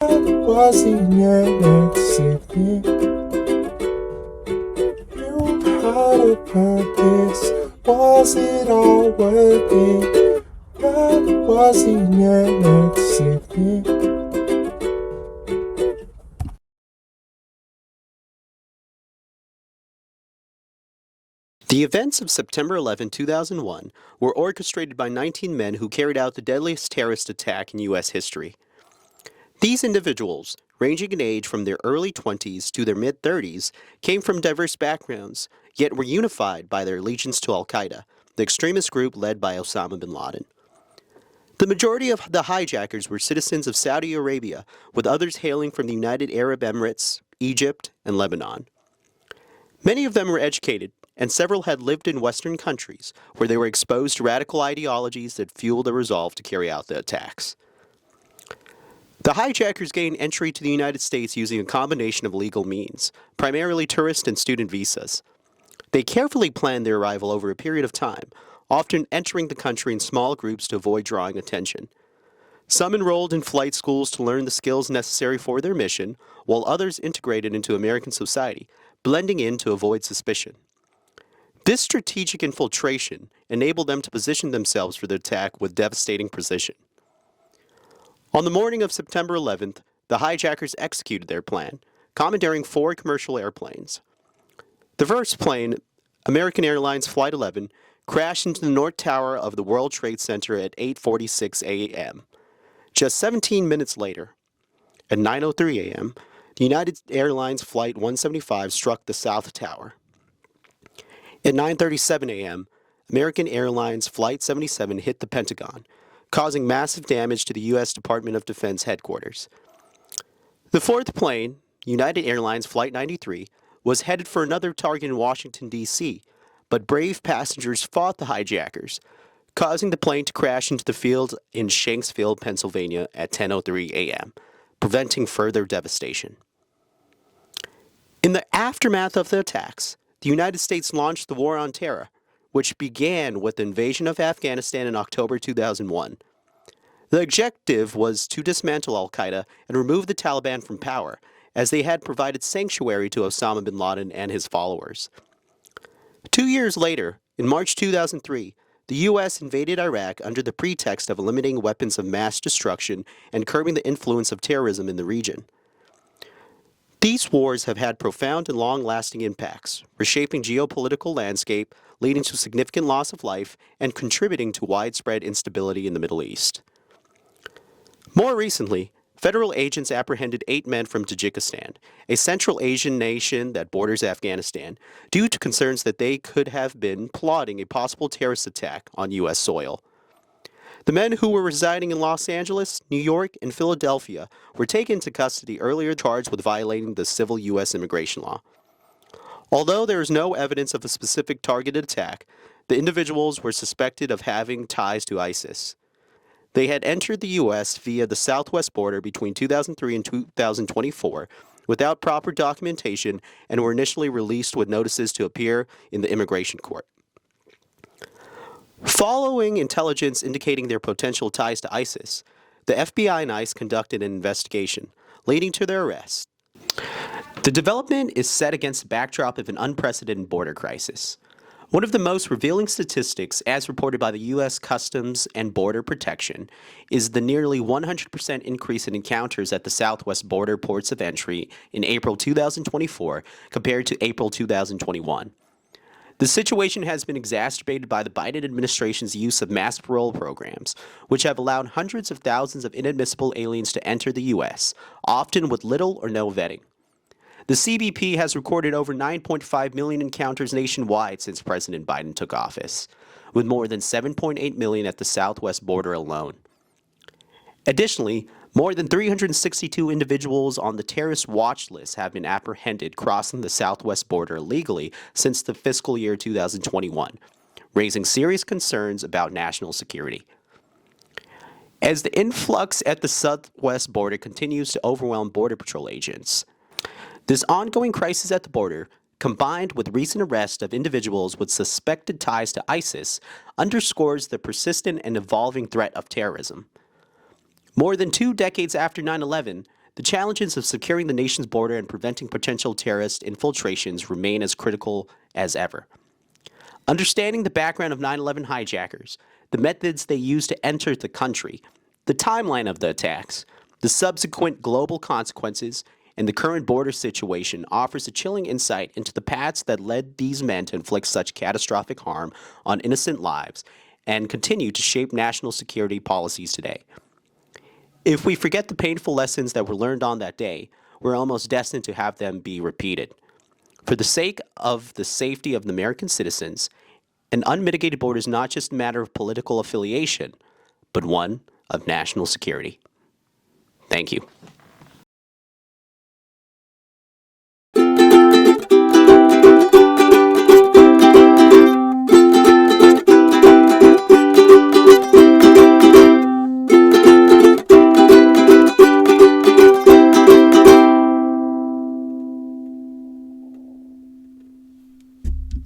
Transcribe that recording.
Was he next? Knew how to purpose. Was it all worth it? God, was he next? The events of September 11, 2001 were orchestrated by 19 men who carried out the deadliest terrorist attack in U.S. history. These individuals, ranging in age from their early 20s to their mid-30s, came from diverse backgrounds, yet were unified by their allegiance to al-Qaeda, the extremist group led by Osama bin Laden. The majority of the hijackers were citizens of Saudi Arabia, with others hailing from the United Arab Emirates, Egypt, and Lebanon. Many of them were educated, and several had lived in Western countries, where they were exposed to radical ideologies that fueled their resolve to carry out the attacks. The hijackers gained entry to the United States using a combination of legal means, primarily tourist and student visas. They carefully planned their arrival over a period of time, often entering the country in small groups to avoid drawing attention. Some enrolled in flight schools to learn the skills necessary for their mission, while others integrated into American society, blending in to avoid suspicion. This strategic infiltration enabled them to position themselves for the attack with devastating precision. On the morning of September 11th, the hijackers executed their plan, commandeering 4 commercial airplanes. The first plane, American Airlines Flight 11, crashed into the North Tower of the World Trade Center at 8:46 a.m. Just 17 minutes later, at 9:03 a.m., the United Airlines Flight 175 struck the South Tower. At 9:37 a.m., American Airlines Flight 77 hit the Pentagon, causing massive damage to the U.S. Department of Defense headquarters. The fourth plane, United Airlines Flight 93, was headed for another target in Washington, D.C., but brave passengers fought the hijackers, causing the plane to crash into the field in Shanksville, Pennsylvania at 10:03 a.m., preventing further devastation. In the aftermath of the attacks, the United States launched the War on Terror, which began with the invasion of Afghanistan in October 2001. The objective was to dismantle al-Qaeda and remove the Taliban from power, as they had provided sanctuary to Osama bin Laden and his followers. 2 years later, in March 2003, the U.S. invaded Iraq under the pretext of eliminating weapons of mass destruction and curbing the influence of terrorism in the region. These wars have had profound and long-lasting impacts, reshaping geopolitical landscape, leading to significant loss of life, and contributing to widespread instability in the Middle East. More recently, federal agents apprehended 8 men from Tajikistan, a Central Asian nation that borders Afghanistan, due to concerns that they could have been plotting a possible terrorist attack on U.S. soil. The men who were residing in Los Angeles, New York, and Philadelphia were taken into custody earlier charged with violating the civil U.S. immigration law. Although there is no evidence of a specific targeted attack, the individuals were suspected of having ties to ISIS. They had entered the U.S. via the southwest border between 2003 and 2024 without proper documentation and were initially released with notices to appear in the immigration court. Following intelligence indicating their potential ties to ISIS, the FBI and ICE conducted an investigation, leading to their arrest. The development is set against the backdrop of an unprecedented border crisis. One of the most revealing statistics, as reported by the U.S. Customs and Border Protection, is the nearly 100% increase in encounters at the southwest border ports of entry in April 2024 compared to April 2021. The situation has been exacerbated by the Biden administration's use of mass parole programs, which have allowed hundreds of thousands of inadmissible aliens to enter the U.S., often with little or no vetting. The CBP has recorded over 9.5 million encounters nationwide since President Biden took office, with more than 7.8 million at the southwest border alone. Additionally, more than 362 individuals on the terrorist watch list have been apprehended crossing the southwest border illegally since the fiscal year 2021, raising serious concerns about national security. As the influx at the southwest border continues to overwhelm Border Patrol agents, this ongoing crisis at the border, combined with recent arrests of individuals with suspected ties to ISIS, underscores the persistent and evolving threat of terrorism. More than 2 decades after 9/11, the challenges of securing the nation's border and preventing potential terrorist infiltrations remain as critical as ever. Understanding the background of 9/11 hijackers, the methods they used to enter the country, the timeline of the attacks, the subsequent global consequences, and the current border situation offers a chilling insight into the paths that led these men to inflict such catastrophic harm on innocent lives and continue to shape national security policies today. If we forget the painful lessons that were learned on that day, we're almost destined to have them be repeated. For the sake of the safety of the American citizens, an unmitigated border is not just a matter of political affiliation, but one of national security. Thank you.